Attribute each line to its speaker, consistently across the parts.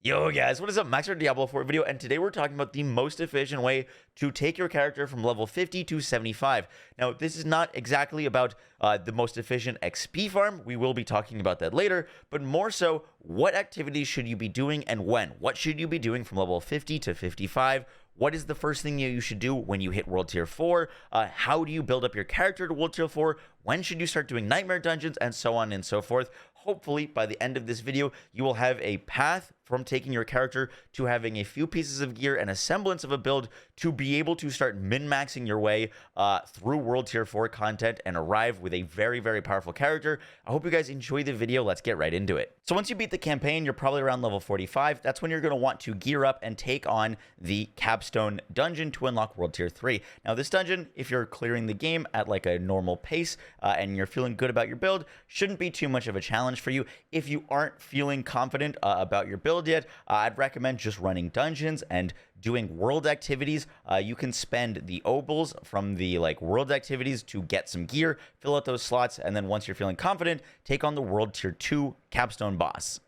Speaker 1: Yo guys, what is up? Max for Diablo 4 video, and today we're talking about the most efficient way to take your character from level 50 to 75. Now, this is not exactly about the most efficient XP farm. We will be talking about that later, but more so, what activities should you be doing and when? What should you be doing from level 50 to 55? What is the first thing you should do when you hit World Tier 4? How do you build up your character to World Tier 4? When should you start doing Nightmare Dungeons? And so on and so forth. Hopefully, by the end of this video, you will have a path from taking your character to having a few pieces of gear and a semblance of a build to be able to start min-maxing your way through World Tier 4 content and arrive with a very, very powerful character. I hope you guys enjoy the video. Let's get right into it. So once you beat the campaign, you're probably around level 45. That's when you're going to want to gear up and take on the Capstone Dungeon to unlock World Tier 3. Now, this dungeon, if you're clearing the game at like a normal pace and you're feeling good about your build, shouldn't be too much of a challenge for you. If you aren't feeling confident about your build yet, I'd recommend just running dungeons and doing world activities. You can spend the obols from the world activities to get some gear, fill out those slots, and then once you're feeling confident, take on the World Tier 2 Capstone boss.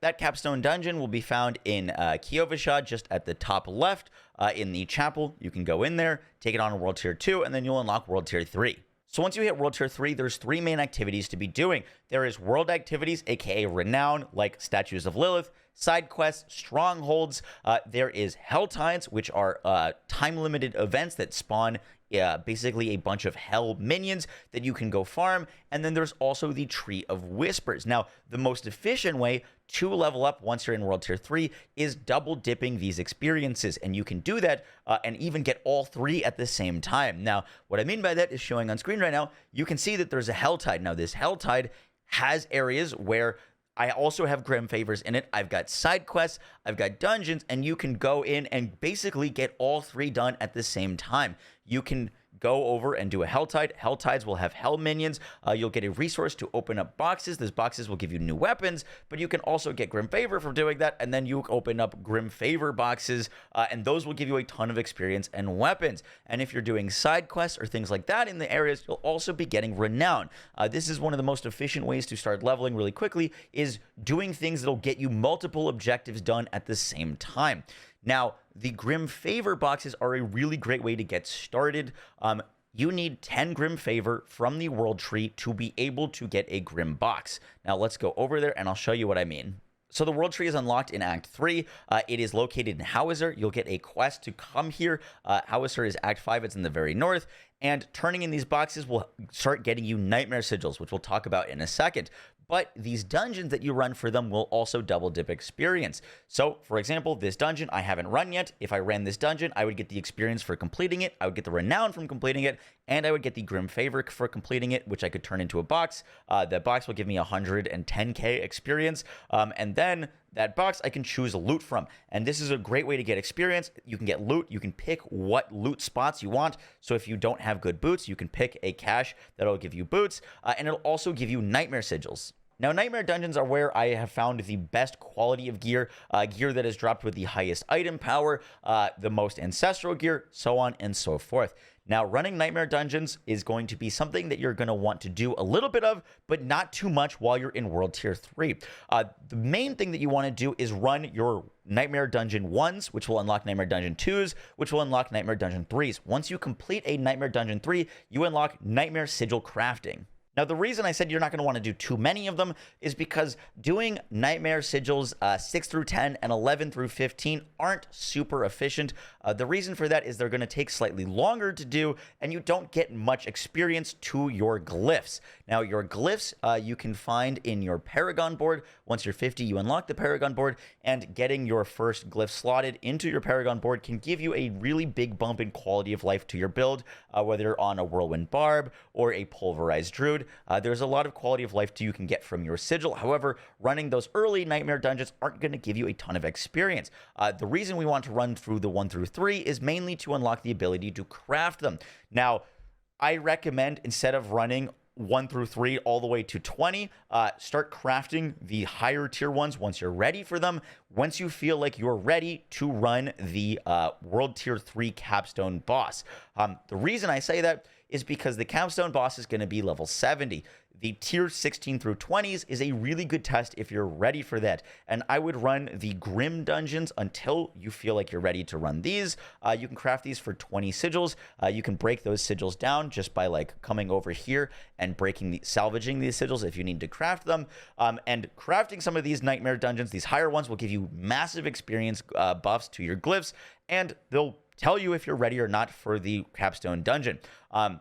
Speaker 1: That Capstone Dungeon will be found in Kiovashad, just at the top left in the chapel. You can go in there, take it on World Tier 2, and then you'll unlock World Tier 3. So once you hit World Tier 3, there's three main activities to be doing. There is world activities, aka Renown, like Statues of Lilith, side quests, strongholds. There is Hell Tides, which are time-limited events that spawn basically a bunch of hell minions that you can go farm. And then there's also the Tree of Whispers. Now, the most efficient way to level up once you're in World Tier 3 is double dipping these experiences. And you can do that and even get all three at the same time. Now, what I mean by that is showing on screen right now, you can see that there's a Hell Tide. Now, this Hell Tide has areas where I also have Grim Favors in it. I've got side quests, I've got dungeons, and you can go in and basically get all three done at the same time. You can go over and do a Hell Tide. Hell Tides will have hell minions. You'll get a resource to open up boxes. Those boxes will give you new weapons, but you can also get Grim Favor from doing that, and then you open up Grim Favor boxes, and those will give you a ton of experience and weapons. And if you're doing side quests or things like that in the areas, you'll also be getting Renown. This is one of the most efficient ways to start leveling really quickly, is doing things that'll get you multiple objectives done at the same time. Now, the Grim Favor boxes are a really great way to get started. You need 10 Grim Favor from the World Tree to be able to get a Grim box. Now, let's go over there and I'll show you what I mean. So the World Tree is unlocked in Act 3. It is located in Howitzer. You'll get a quest to come here. Howitzer is Act 5. It's in the very north. And turning in these boxes will start getting you Nightmare Sigils, which we'll talk about in a second. But these dungeons that you run for them will also double dip experience. So, for example, this dungeon I haven't run yet. If I ran this dungeon, I would get the experience for completing it. I would get the Renown from completing it. And I would get the Grim Favor for completing it, which I could turn into a box. That box will give me 110k experience. And then that box I can choose loot from. And this is a great way to get experience. You can get loot. You can pick what loot spots you want. So if you don't have good boots, you can pick a cache that'll give you boots. And it'll also give you Nightmare Sigils. Now, Nightmare Dungeons are where I have found the best quality of gear, gear that is dropped with the highest item power, the most ancestral gear, so on and so forth. Now, running Nightmare Dungeons is going to be something that you're going to want to do a little bit of, but not too much while you're in World Tier 3. The main thing that you want to do is run your Nightmare Dungeon 1s, which will unlock Nightmare Dungeon 2s, which will unlock Nightmare Dungeon 3s. Once you complete a Nightmare Dungeon 3, you unlock Nightmare Sigil crafting. Now, the reason I said you're not going to want to do too many of them is because doing Nightmare Sigils 6 through 10 and 11 through 15 aren't super efficient. The reason for that is they're going to take slightly longer to do, and you don't get much experience to your glyphs. Now, your glyphs you can find in your Paragon board. Once you're 50, you unlock the Paragon board, and getting your first glyph slotted into your Paragon board can give you a really big bump in quality of life to your build, whether you're on a Whirlwind Barb or a Pulverized Druid. There's a lot of quality of life you can get from your sigil. However, running those early Nightmare Dungeons aren't going to give you a ton of experience. The reason we want to run through the 1 through 3 is mainly to unlock the ability to craft them. Now, I recommend, instead of running 1 through 3 all the way to 20, start crafting the higher tier ones once you're ready for them. Once you feel like you're ready to run the World Tier 3 Capstone boss. The reason I say that is because the Capstone boss is going to be level 70. the tier 16 through 20s is a really good test if you're ready for that. And I would run the Grim dungeons until you feel like you're ready to run these. You can craft these for 20 sigils. You can break those sigils down just by like coming over here and salvaging these sigils if you need to craft them. And crafting some of these nightmare dungeons, these higher ones, will give you massive experience buffs to your glyphs, and they'll tell you if you're ready or not for the capstone dungeon.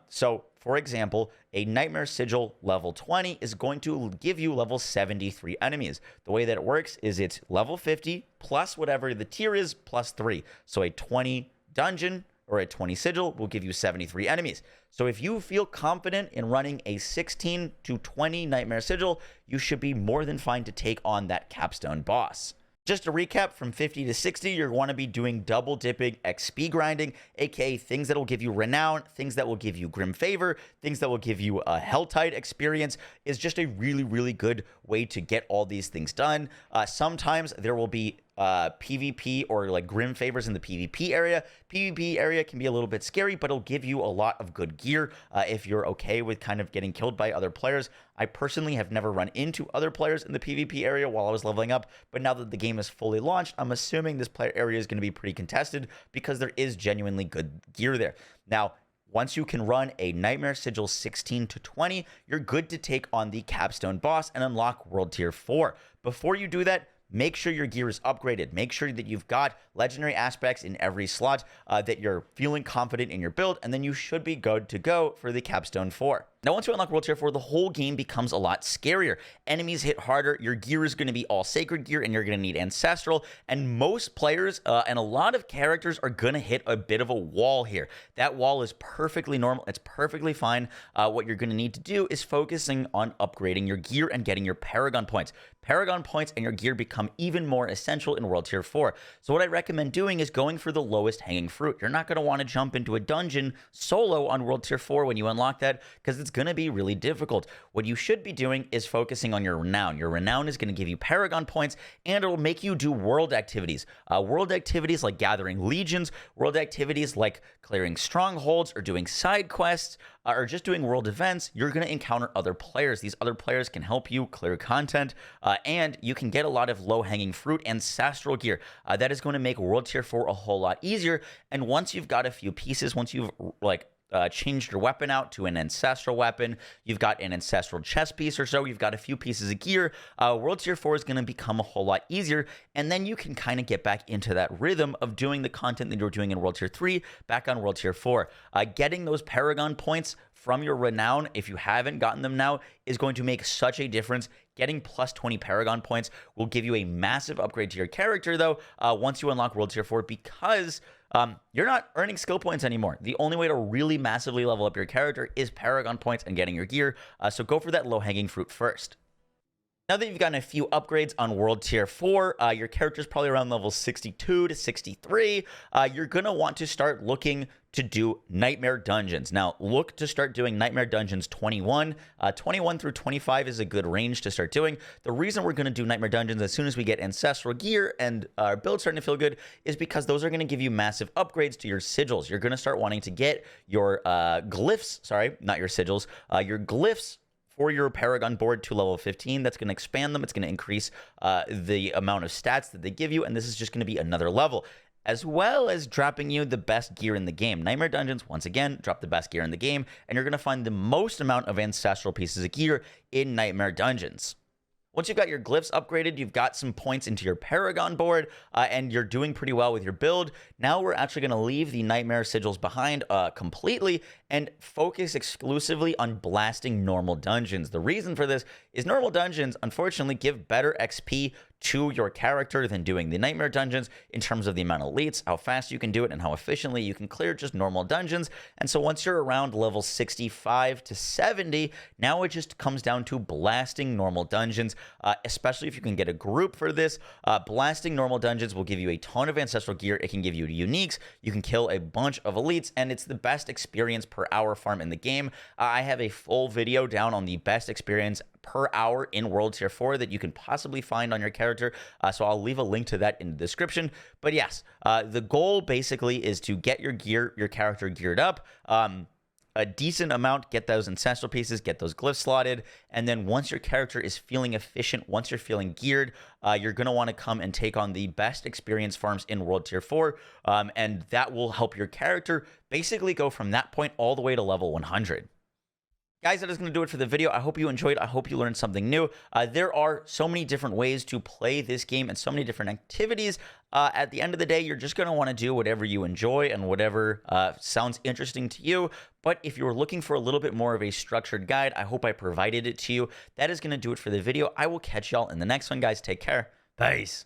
Speaker 1: So for example, a Nightmare Sigil level 20 is going to give you level 73 enemies. The way that it works is it's level 50 plus whatever the tier is plus 3. So a 20 dungeon or a 20 sigil will give you 73 enemies. So if you feel confident in running a 16 to 20 Nightmare Sigil, you should be more than fine to take on that capstone boss. Just to recap, from 50 to 60, you're going to be doing double dipping XP grinding, aka things that will give you renown, things that will give you grim favor, things that will give you a Helltide experience. Is just a really, really good way to get all these things done. Sometimes there will be PvP or like grim favors in the PvP area. PvP area can be a little bit scary, but it'll give you a lot of good gear if you're okay with kind of getting killed by other players. I personally have never run into other players in the PvP area while I was leveling up, but now that the game is fully launched, I'm assuming this player area is going to be pretty contested because there is genuinely good gear there. Now, once you can run a Nightmare Sigil 16 to 20, you're good to take on the capstone boss and unlock World Tier 4. Before you do that, make sure your gear is upgraded. Make sure that you've got legendary aspects in every slot, that you're feeling confident in your build, and then you should be good to go for the capstone 4. Now, once you unlock World Tier 4, the whole game becomes a lot scarier. Enemies hit harder, your gear is going to be all sacred gear, and you're going to need ancestral, and most players and a lot of characters are going to hit a bit of a wall here. That wall is perfectly normal. It's perfectly fine. What you're going to need to do is focusing on upgrading your gear and getting your Paragon points. Paragon points and your gear become even more essential in World Tier 4. So what I recommend doing is going for the lowest hanging fruit. You're not going to want to jump into a dungeon solo on World Tier 4 when you unlock that, because it's going to be really difficult. What you should be doing is focusing on your renown. Your renown is going to give you Paragon points, and it will make you do world activities. World activities like gathering legions, world activities like clearing strongholds or doing side quests, or just doing world events. You're going to encounter other players. These other players can help you clear content, and you can get a lot of low-hanging fruit and ancestral gear. That is going to make World Tier 4 a whole lot easier, and once you've got a few pieces, once you've changed your weapon out to an ancestral weapon, you've got an ancestral chest piece or so, you've got a few pieces of gear, World Tier 4 is going to become a whole lot easier, and then you can kind of get back into that rhythm of doing the content that you were doing in World Tier 3 back on World Tier 4. Getting those Paragon points from your renown, if you haven't gotten them now, is going to make such a difference. Getting plus 20 Paragon points will give you a massive upgrade to your character, though, once you unlock World Tier 4, because you're not earning skill points anymore. The only way to really massively level up your character is Paragon points and getting your gear, so go for that low-hanging fruit first. Now that you've gotten a few upgrades on World Tier 4, your character's probably around level 62 to 63, you're going to want to start looking to do Nightmare Dungeons. Now, look to start doing Nightmare Dungeons 21. 21 through 25 is a good range to start doing. The reason we're going to do Nightmare Dungeons as soon as we get ancestral gear and our build starting to feel good is because those are going to give you massive upgrades to your sigils. You're going to start wanting to get your glyphs, sorry, not your sigils, your glyphs for your Paragon board to level 15. That's going to expand them. It's going to increase the amount of stats that they give you, and this is just going to be another level, as well as dropping you the best gear in the game. Nightmare Dungeons, once again, drop the best gear in the game, and you're going to find the most amount of ancestral pieces of gear in Nightmare Dungeons. Once you've got your glyphs upgraded, you've got some points into your Paragon board, and you're doing pretty well with your build. Now we're actually going to leave the Nightmare Sigils behind completely and focus exclusively on blasting normal dungeons. The reason for this is normal dungeons, unfortunately, give better XP to your character than doing the Nightmare Dungeons in terms of the amount of elites, how fast you can do it, and how efficiently you can clear just normal dungeons. And so once you're around level 65 to 70, now it just comes down to blasting normal dungeons, especially if you can get a group for this. Blasting normal dungeons will give you a ton of ancestral gear. It can give you uniques. You can kill a bunch of elites, and it's the best experience per hour farm in the game. I have a full video down on the best experience per hour in World Tier 4 that you can possibly find on your character, so I'll leave a link to that in the description. But yes, the goal basically is to get your character geared up, a decent amount, get those ancestral pieces, get those glyphs slotted, and then once your character is feeling efficient, once you're feeling geared, you're going to want to come and take on the best experience farms in World Tier 4, and that will help your character basically go from that point all the way to level 100. Guys, that is going to do it for the video. I hope you enjoyed. I hope you learned something new. There are so many different ways to play this game and so many different activities. At the end of the day, you're just going to want to do whatever you enjoy and whatever sounds interesting to you. But if you're looking for a little bit more of a structured guide, I hope I provided it to you. That is going to do it for the video. I will catch y'all in the next one, guys. Take care. Peace.